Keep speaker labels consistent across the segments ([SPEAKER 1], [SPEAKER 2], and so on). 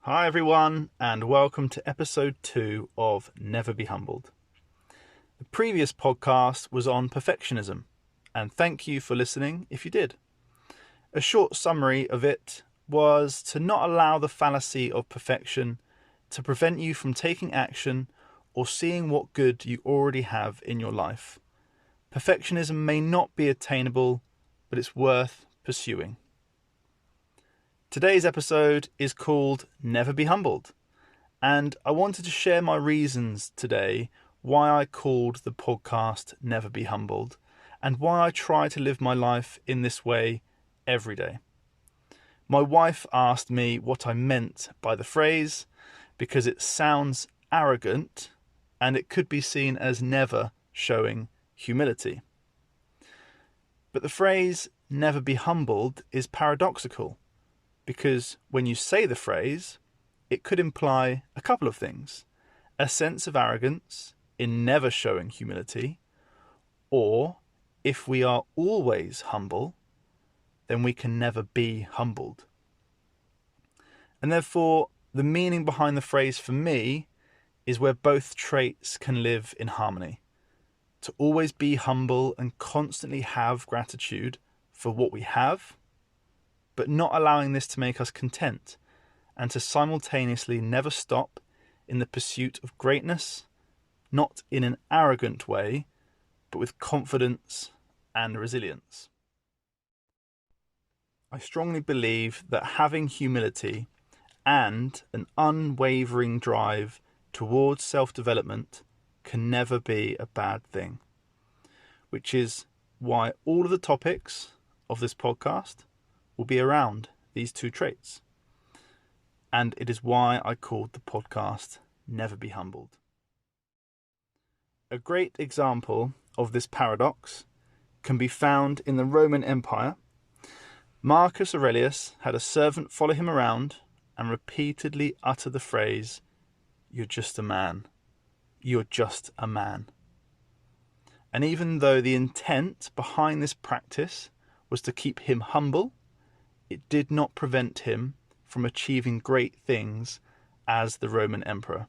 [SPEAKER 1] Hi everyone, and welcome to episode 2 of Never Be Humbled. The previous podcast was on perfectionism, and thank you for listening if you did. A short summary of it was to not allow the fallacy of perfection to prevent you from taking action or seeing what good you already have in your life. Perfectionism may not be attainable, but it's worth pursuing. Today's episode is called Never Be Humbled, and I wanted to share my reasons today why I called the podcast Never Be Humbled and why I try to live my life in this way every day. My wife asked me what I meant by the phrase because it sounds arrogant and it could be seen as never showing humility. But the phrase never be humbled is paradoxical, because when you say the phrase, it could imply a couple of things: a sense of arrogance in never showing humility, or if we are always humble, then we can never be humbled. And therefore, the meaning behind the phrase for me is where both traits can live in harmony. To always be humble and constantly have gratitude for what we have, but not allowing this to make us content, and to simultaneously never stop in the pursuit of greatness, not in an arrogant way, but with confidence and resilience. I strongly believe that having humility and an unwavering drive towards self-development can never be a bad thing, which is why all of the topics of this podcast will be around these two traits. And it is why I called the podcast Never Be Humbled. A great example of this paradox can be found in the Roman Empire. Marcus Aurelius had a servant follow him around and repeatedly utter the phrase, "You're just a man. You're just a man." And even though the intent behind this practice was to keep him humble, it did not prevent him from achieving great things as the Roman emperor.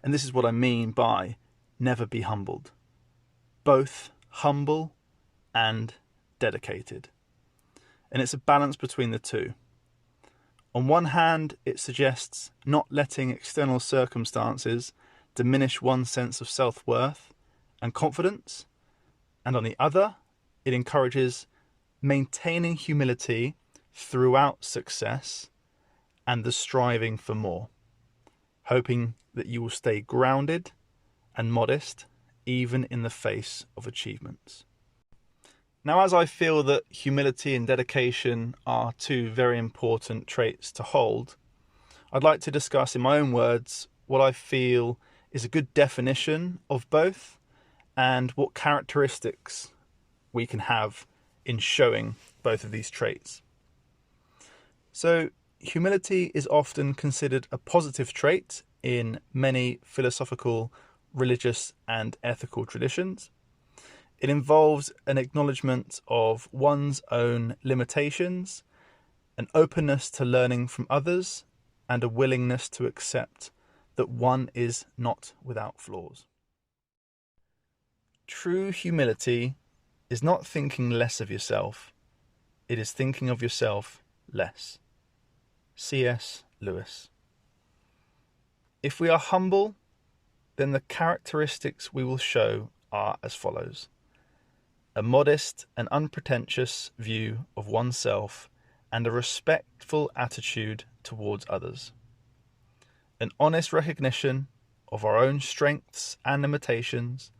[SPEAKER 1] And this is what I mean by never be humbled. Both humble and dedicated. And it's a balance between the two. On one hand, it suggests not letting external circumstances diminish one's sense of self-worth and confidence. And on the other, it encourages maintaining humility throughout success and the striving for more, hoping that you will stay grounded and modest even in the face of achievements. Now, as I feel that humility and dedication are two very important traits to hold, I'd like to discuss in my own words what I feel is a good definition of both and what characteristics we can have in showing both of these traits. So, humility is often considered a positive trait in many philosophical, religious, and ethical traditions. It involves an acknowledgement of one's own limitations, an openness to learning from others, and a willingness to accept that one is not without flaws. True humility is not thinking less of yourself, it is thinking of yourself less. C.S. Lewis. If we are humble, then the characteristics we will show are as follows: a modest and unpretentious view of oneself and a respectful attitude towards others, an honest recognition of our own strengths and limitations,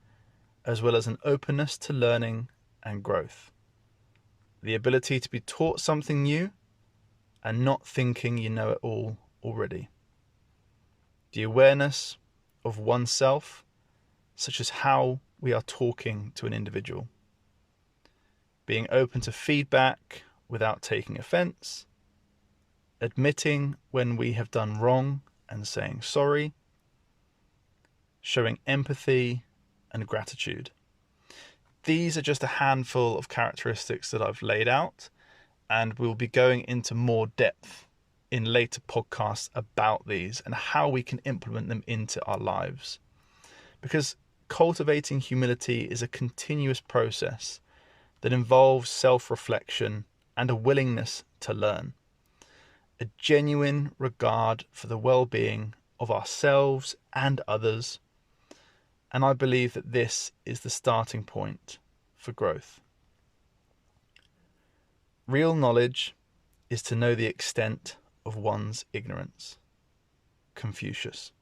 [SPEAKER 1] as well as an openness to learning and growth, the ability to be taught something new and not thinking you know it all already, the awareness of oneself, such as how we are talking to an individual, being open to feedback without taking offense, admitting when we have done wrong and saying sorry, showing empathy and gratitude. These are just a handful of characteristics that I've laid out, and we'll be going into more depth in later podcasts about these and how we can implement them into our lives. Because cultivating humility is a continuous process that involves self-reflection and a willingness to learn, a genuine regard for the well-being of ourselves and others. And I believe that this is the starting point for growth. Real knowledge is to know the extent of one's ignorance. Confucius.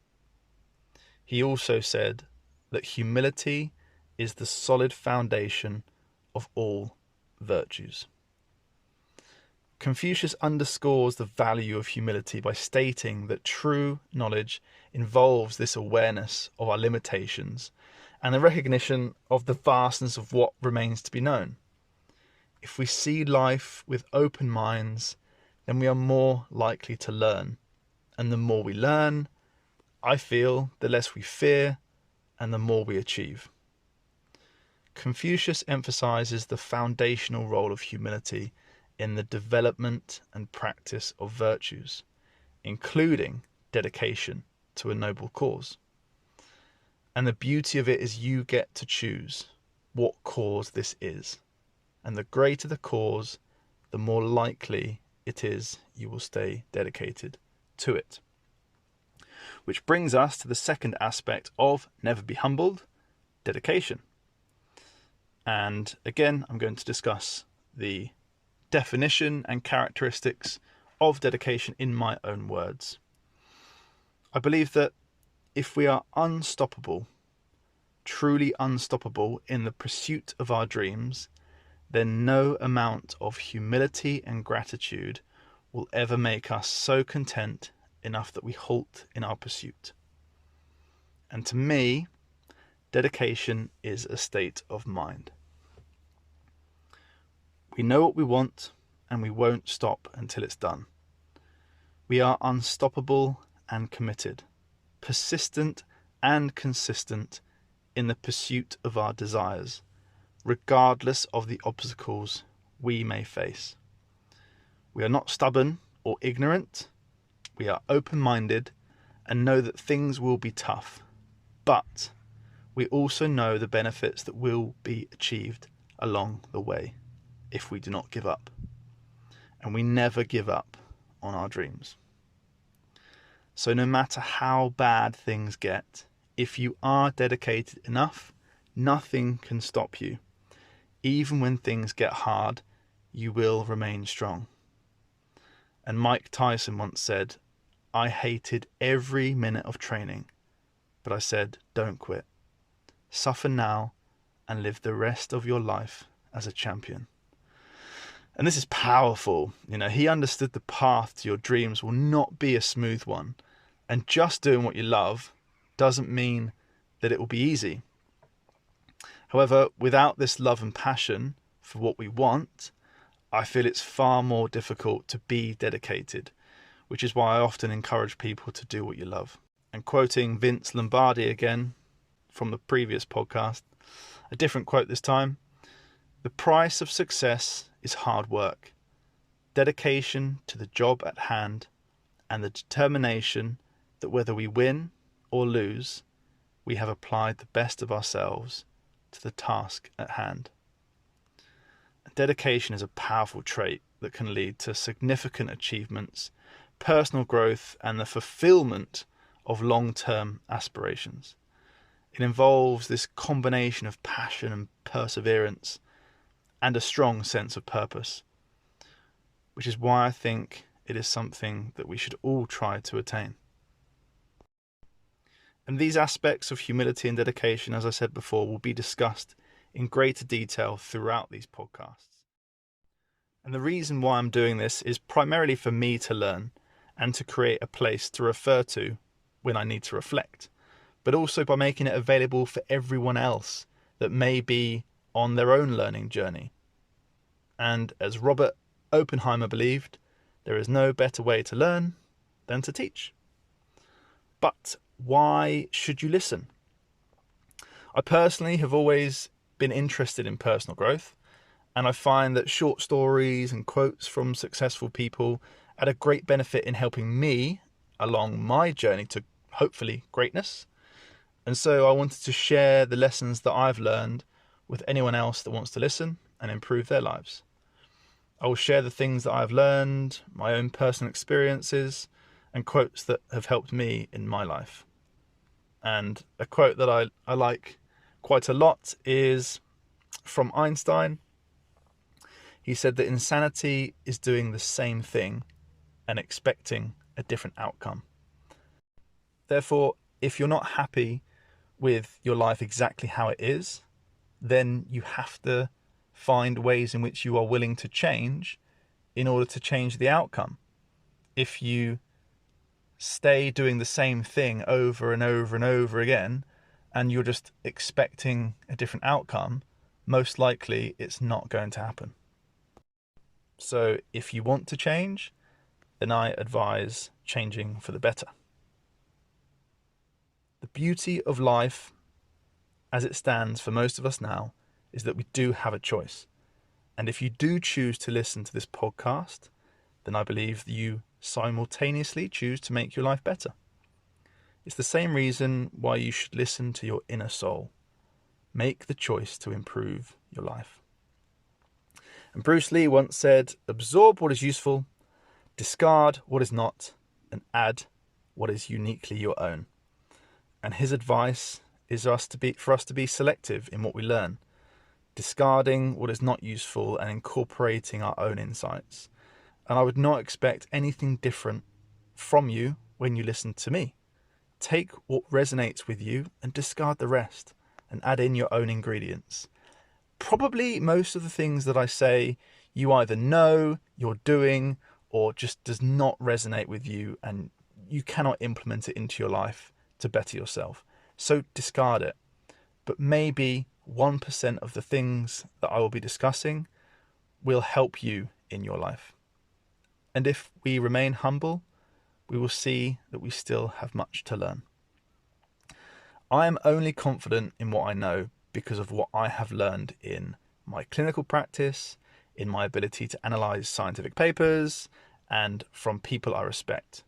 [SPEAKER 1] He also said that humility is the solid foundation of all virtues. Confucius underscores the value of humility by stating that true knowledge involves this awareness of our limitations and the recognition of the vastness of what remains to be known. If we see life with open minds, then we are more likely to learn. And the more we learn, I feel, the less we fear and the more we achieve. Confucius emphasizes the foundational role of humility in the development and practice of virtues, including dedication to a noble cause. And the beauty of it is you get to choose what cause this is. And the greater the cause, the more likely it is you will stay dedicated to it. Which brings us to the second aspect of Never Be Humbled, dedication. And again, I'm going to discuss the definition and characteristics of dedication in my own words. I believe that if we are unstoppable, truly unstoppable in the pursuit of our dreams, then no amount of humility and gratitude will ever make us so content enough that we halt in our pursuit. And to me, dedication is a state of mind. We know what we want and we won't stop until it's done. We are unstoppable and committed, persistent and consistent in the pursuit of our desires, regardless of the obstacles we may face. We are not stubborn or ignorant. We are open-minded and know that things will be tough, but we also know the benefits that will be achieved along the way if we do not give up. And we never give up on our dreams. So no matter how bad things get, if you are dedicated enough, nothing can stop you. Even when things get hard, you will remain strong. And Mike Tyson once said, "I hated every minute of training, but I said, don't quit. Suffer now and live the rest of your life as a champion." And this is powerful. He understood the path to your dreams will not be a smooth one. And just doing what you love doesn't mean that it will be easy. However, without this love and passion for what we want, I feel it's far more difficult to be dedicated, which is why I often encourage people to do what you love. And quoting Vince Lombardi again from the previous podcast, a different quote this time: "The price of success is hard work, dedication to the job at hand, and the determination that whether we win or lose, we have applied the best of ourselves to the task at hand." Dedication is a powerful trait that can lead to significant achievements, personal growth, and the fulfillment of long-term aspirations. It involves this combination of passion and perseverance and a strong sense of purpose, which is why I think it is something that we should all try to attain. And these aspects of humility and dedication, as I said before, will be discussed in greater detail throughout these podcasts. And the reason why I'm doing this is primarily for me to learn and to create a place to refer to when I need to reflect, but also by making it available for everyone else that may be on their own learning journey. And as Robert Oppenheimer believed, there is no better way to learn than to teach. But why should you listen? I personally have always been interested in personal growth, and I find that short stories and quotes from successful people had a great benefit in helping me along my journey to hopefully greatness. And so I wanted to share the lessons that I've learned with anyone else that wants to listen and improve their lives. I will share the things that I've learned, my own personal experiences, and quotes that have helped me in my life. And a quote that I like quite a lot is from Einstein. He said that insanity is doing the same thing and expecting a different outcome. Therefore, if you're not happy with your life exactly how it is, then you have to find ways in which you are willing to change in order to change the outcome. If you stay doing the same thing over and over and over again, and you're just expecting a different outcome, most likely it's not going to happen. So if you want to change, then I advise changing for the better. The beauty of life as it stands for most of us now is that we do have a choice. And if you do choose to listen to this podcast, then I believe that you simultaneously choose to make your life better. It's the same reason why you should listen to your inner soul. Make the choice to improve your life. And Bruce Lee once said, absorb what is useful, discard what is not, and add what is uniquely your own. And his advice is for us to be selective in what we learn, discarding what is not useful and incorporating our own insights. And I would not expect anything different from you when you listen to me. Take what resonates with you and discard the rest and add in your own ingredients. Probably most of the things that I say you either know, you're doing, or just does not resonate with you and you cannot implement it into your life to better yourself. So discard it. But maybe 1% of the things that I will be discussing will help you in your life. And if we remain humble, we will see that we still have much to learn. I am only confident in what I know because of what I have learned in my clinical practice, in my ability to analyze scientific papers, and from people I respect.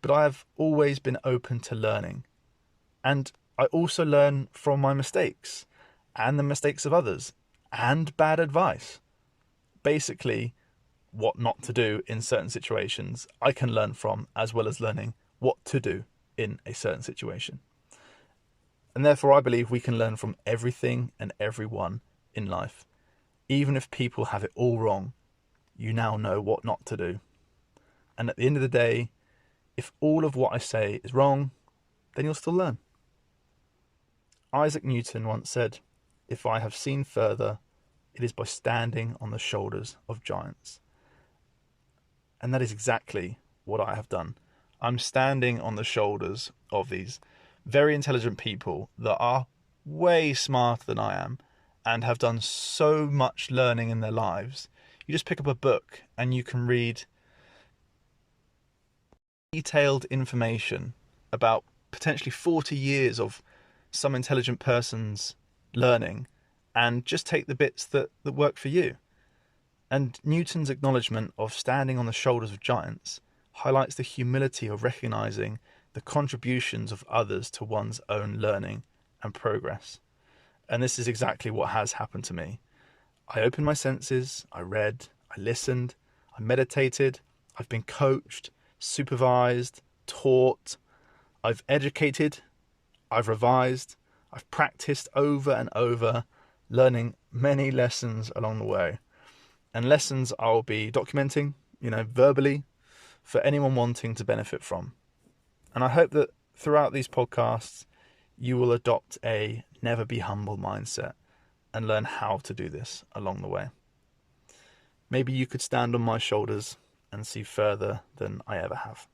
[SPEAKER 1] But I have always been open to learning. And I also learn from my mistakes and the mistakes of others and bad advice. Basically, what not to do in certain situations, I can learn from, as well as learning what to do in a certain situation. And therefore, I believe we can learn from everything and everyone in life. Even if people have it all wrong, you now know what not to do. And at the end of the day, if all of what I say is wrong, then you'll still learn. Isaac Newton once said, "If I have seen further, it is by standing on the shoulders of giants." And that is exactly what I have done. I'm standing on the shoulders of these very intelligent people that are way smarter than I am and have done so much learning in their lives. You just pick up a book and you can read detailed information about potentially 40 years of some intelligent person's learning and just take the bits that work for you. And Newton's acknowledgement of standing on the shoulders of giants highlights the humility of recognizing the contributions of others to one's own learning and progress. And this is exactly what has happened to me. I opened my senses, I read, I listened, I meditated, I've been coached, supervised, taught, I've educated, I've revised, I've practiced over and over, learning many lessons along the way. And lessons I'll be documenting, verbally, for anyone wanting to benefit from. And I hope that throughout these podcasts, you will adopt a never be humble mindset and learn how to do this along the way. Maybe you could stand on my shoulders and see further than I ever have.